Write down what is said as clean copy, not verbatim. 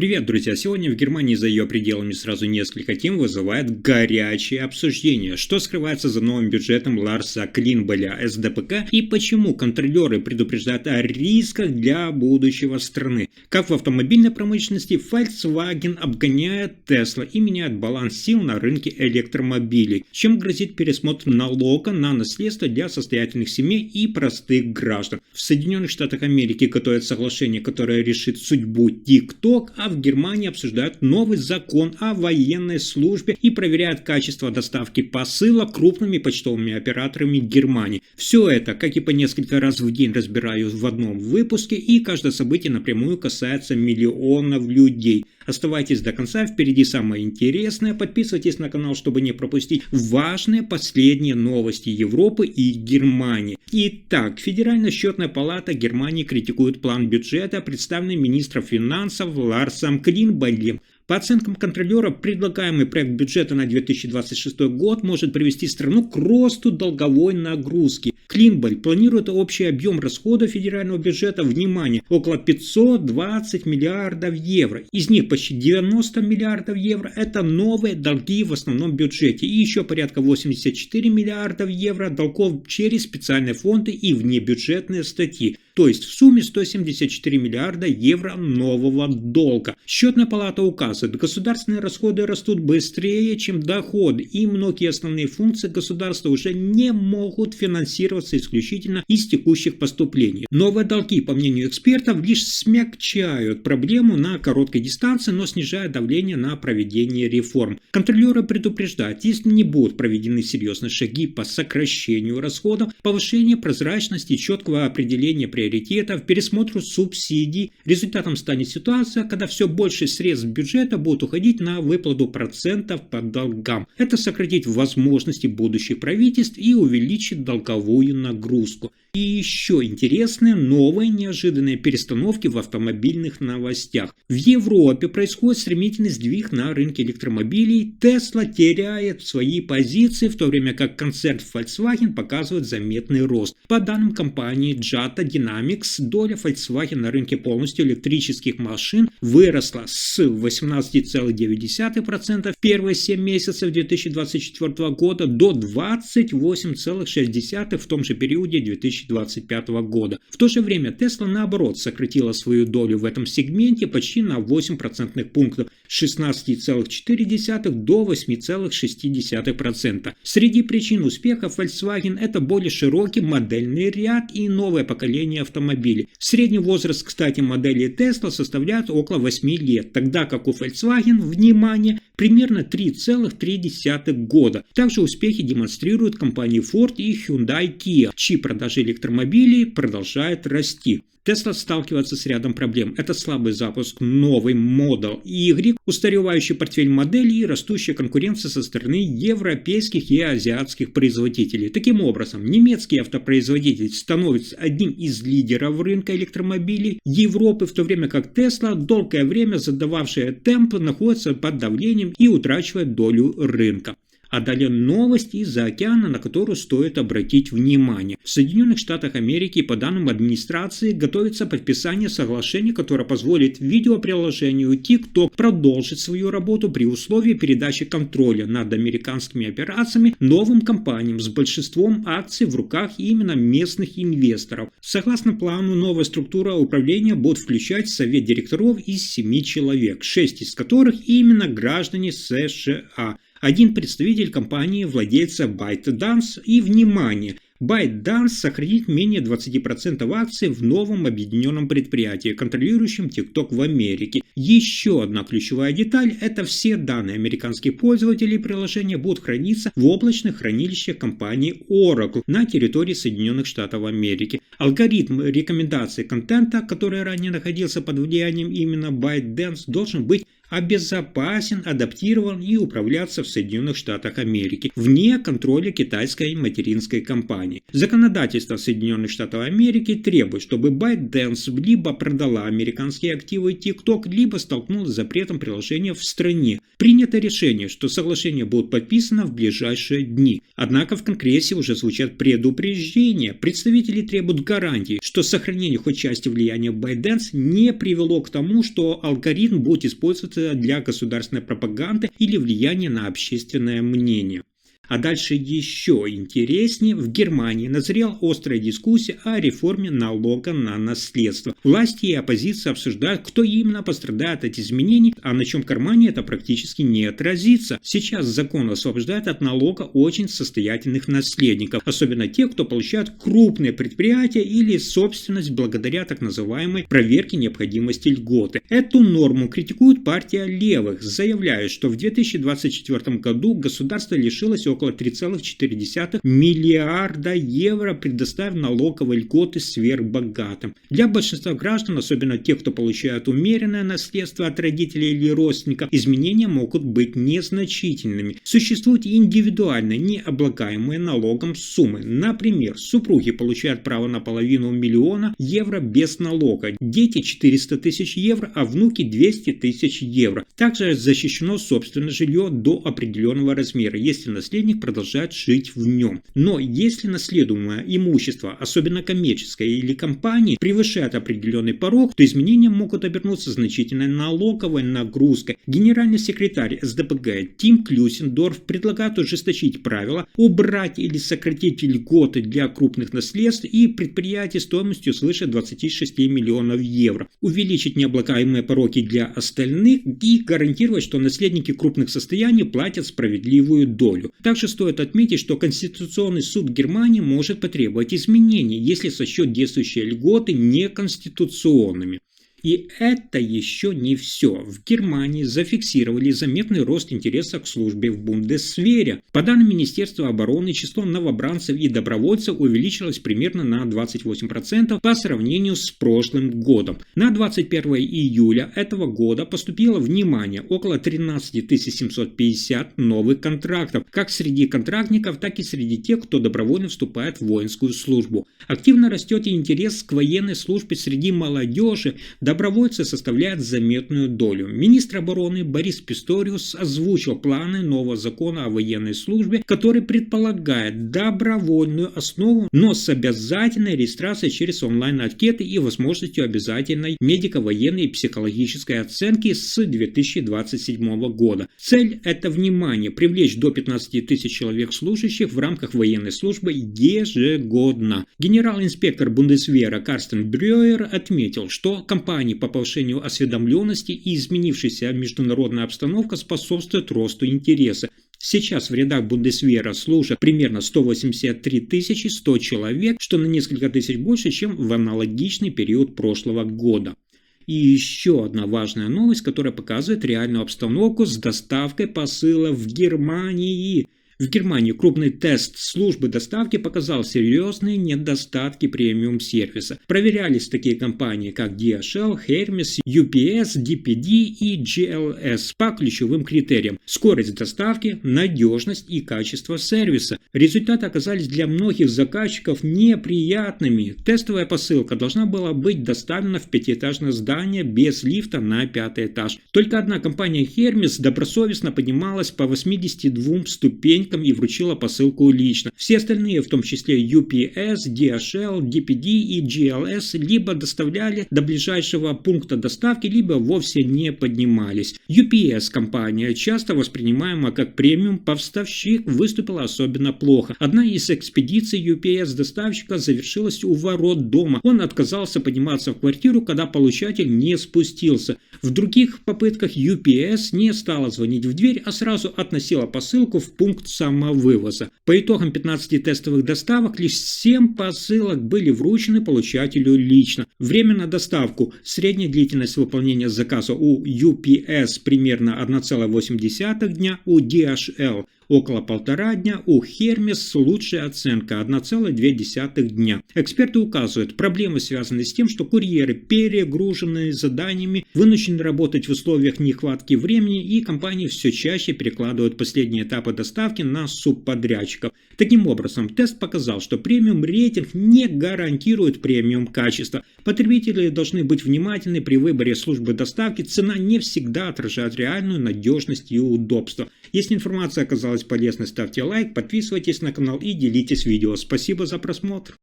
Привет, друзья! Сегодня в Германии за ее пределами сразу несколько тем вызывает горячее обсуждение. Что скрывается за новым бюджетом Ларса Клинболя СДПК и почему контролеры предупреждают о рисках для будущего страны? Как в автомобильной промышленности Volkswagen обгоняет Tesla и меняет баланс сил на рынке электромобилей? Чем грозит пересмотр налога на наследство для состоятельных семей и простых граждан? В Соединенных Штатах Америки готовят соглашение, которое решит судьбу TikTok, а в Германии обсуждают новый закон о военной службе и проверяют качество доставки посылок крупными почтовыми операторами Германии. Все это, как и по несколько раз в день, разбираю в одном выпуске, и каждое событие напрямую касается миллионов людей. Оставайтесь до конца, впереди самое интересное. Подписывайтесь на канал, чтобы не пропустить важные последние новости Европы и Германии. Итак, Федеральная счетная палата Германии критикует план бюджета, представленный министром финансов Ларсом Клинболем. По оценкам контролера, предлагаемый проект бюджета на 2026 год может привести страну к росту долговой нагрузки. Клинболь планирует общий объем расходов федерального бюджета, внимание, около 520 миллиардов евро. Из них почти 90 миллиардов евро – это новые долги в основном бюджете. И еще порядка 84 миллиардов евро долгов через специальные фонды и внебюджетные статьи. То есть в сумме 174 миллиарда евро нового долга. Счетная палата указывает, государственные расходы растут быстрее, чем доходы, и многие основные функции государства уже не могут финансироваться исключительно из текущих поступлений. Новые долги, по мнению экспертов, лишь смягчают проблему на короткой дистанции, но снижают давление на проведение реформ. Контролеры предупреждают, если не будут проведены серьезные шаги по сокращению расходов, повышению прозрачности, четкого определения приоритетов, пересмотру субсидий, результатом станет ситуация, когда все больше средств бюджета будут уходить на выплату процентов по долгам. Это сократит возможности будущих правительств и увеличит долговую нагрузку. И еще интересные новые неожиданные перестановки в автомобильных новостях. В Европе происходит стремительный сдвиг на рынке электромобилей. Tesla теряет свои позиции, в то время как концерн Volkswagen показывает заметный рост. По данным компании Jata Dynamics, доля Volkswagen на рынке полностью электрических машин выросла с 18,9% в первые 7 месяцев 2024 года до 28,6% в том же периоде 2025 года. В то же время Tesla, наоборот, сократила свою долю в этом сегменте почти на 8 процентных пунктов с 16,4% до 8,6%. Среди причин успеха Volkswagen это более широкий модельный ряд и новое поколение автомобилей. Средний возраст, кстати, моделей Tesla составляет около 8 лет, тогда как у Volkswagen, внимание, примерно 3,3 года. Также успехи демонстрируют компании Ford и Hyundai Kia, чьи продажи электромобилей продолжают расти. Tesla сталкивается с рядом проблем. Это слабый запуск новой Model Y, устаревающий портфель моделей и растущая конкуренция со стороны европейских и азиатских производителей. Таким образом, немецкий автопроизводитель становится одним из лидеров рынка электромобилей Европы, в то время как Tesla, долгое время задававшая темп, находится под давлением и утрачивает долю рынка. А далее новость из-за океана, на которую стоит обратить внимание. В Соединенных Штатах Америки, по данным администрации, готовится подписание соглашения, которое позволит видеоприложению TikTok продолжить свою работу при условии передачи контроля над американскими операциями новым компаниям с большинством акций в руках именно местных инвесторов. Согласно плану, новая структура управления будет включать совет директоров из 7 человек, 6 из которых именно граждане США. Один представитель компании владельца ByteDance и, внимание, ByteDance сохранит менее 20% акций в новом объединенном предприятии, контролирующем TikTok в Америке. Еще одна ключевая деталь – это все данные американских пользователей приложения будут храниться в облачных хранилищах компании Oracle на территории Соединенных Штатов Америки. Алгоритм рекомендации контента, который ранее находился под влиянием именно ByteDance, должен быть обезопасен, адаптирован и управляться в Соединенных Штатах Америки, вне контроля китайской материнской компании. Законодательство Соединенных Штатов Америки требует, чтобы ByteDance либо продала американские активы TikTok, либо столкнулась с запретом приложения в стране. Принято решение, что соглашение будет подписано в ближайшие дни. Однако в Конгрессе уже звучат предупреждения. Представители требуют гарантий, что сохранение хоть части влияния ByteDance не привело к тому, что алгоритм будет использоваться для государственной пропаганды или влияния на общественное мнение. А дальше еще интереснее. В Германии назрела острая дискуссия о реформе налога на наследство. Власти и оппозиция обсуждают, кто именно пострадает от изменений, а на чем кармане это практически не отразится. Сейчас закон освобождает от налога очень состоятельных наследников, особенно тех, кто получает крупные предприятия или собственность благодаря так называемой проверке необходимости льготы. Эту норму критикует партия левых, заявляя, что в 2024 году государство лишилось около 3,4 миллиарда евро, предоставив налоговые льготы сверхбогатым. Для большинства граждан, особенно тех, кто получает умеренное наследство от родителей или родственников, изменения могут быть незначительными. Существуют индивидуально необлагаемые налогом суммы. Например, супруги получают право на половину миллиона евро без налога, дети 400 тысяч евро, а внуки 200 тысяч евро. Также защищено собственное жилье до определенного размера, если наследник продолжает жить в нем. Но если наследуемое имущество, особенно коммерческое или компании, превышает определенный порог, то изменения могут обернуться значительной налоговой нагрузкой. Генеральный секретарь СДПГ Тим Клюсендорф предлагает ужесточить правила, убрать или сократить льготы для крупных наследств и предприятий стоимостью свыше 26 миллионов евро, увеличить необлагаемые пороги для остальных и гарантировать, что наследники крупных состояний платят справедливую долю. Также стоит отметить, что Конституционный суд Германии может потребовать изменений, если сочтет действующие льготы неконституционными. И это еще не все. В Германии зафиксировали заметный рост интереса к службе в Бундесвере. По данным Министерства обороны, число новобранцев и добровольцев увеличилось примерно на 28% по сравнению с прошлым годом. На 21 июля этого года поступило, внимание, около 13 750 новых контрактов, как среди контрактников, так и среди тех, кто добровольно вступает в воинскую службу. Активно растет и интерес к военной службе среди молодежи. Добровольцы составляют заметную долю. Министр обороны Борис Писториус озвучил планы нового закона о военной службе, который предполагает добровольную основу, но с обязательной регистрацией через онлайн-анкеты и возможностью обязательной медико-военной и психологической оценки с 2027 года. Цель – это, внимание, привлечь до 15 тысяч человек служащих в рамках военной службы ежегодно. Генерал-инспектор Бундесвера Карстен Брюер отметил, что компания по повышению осведомленности и изменившаяся международная обстановка способствует росту интереса. Сейчас в рядах Бундесвера служат примерно 183 100 человек, что на несколько тысяч больше, чем в аналогичный период прошлого года. И еще одна важная новость, которая показывает реальную обстановку с доставкой посылов в Германии. В Германии крупный тест службы доставки показал серьезные недостатки премиум-сервиса. Проверялись такие компании, как DHL, Hermes, UPS, DPD и GLS по ключевым критериям: скорость доставки, надежность и качество сервиса. Результаты оказались для многих заказчиков неприятными. Тестовая посылка должна была быть доставлена в пятиэтажное здание без лифта на 5-й этаж. Только одна компания Hermes добросовестно поднималась по 82 ступенькам и вручила посылку лично. Все остальные, в том числе UPS, DHL, DPD и GLS, либо доставляли до ближайшего пункта доставки, либо вовсе не поднимались. UPS компания, часто воспринимаемая как премиум-поставщик, выступила особенно плохо. Одна из экспедиций UPS доставщика завершилась у ворот дома. Он отказался подниматься в квартиру, когда получатель не спустился. В других попытках UPS не стала звонить в дверь, а сразу относила посылку в пункт самовывоза. По итогам 15 тестовых доставок лишь 7 посылок были вручены получателю лично. Время на доставку. Средняя длительность выполнения заказа у UPS примерно 1,8 дня, у DHL около 1,5 дня, у Hermes лучшая оценка 1,2 дня. Эксперты указывают, проблемы связаны с тем, что курьеры, перегруженные заданиями, вынуждены работать в условиях нехватки времени, и компании все чаще перекладывают последние этапы доставки на субподрядчиков. Таким образом, тест показал, что премиум рейтинг не гарантирует премиум качества. Потребители должны быть внимательны при выборе службы доставки, цена не всегда отражает реальную надежность и удобство. Если информация оказалась полезной, ставьте лайк, подписывайтесь на канал и делитесь видео. Спасибо за просмотр.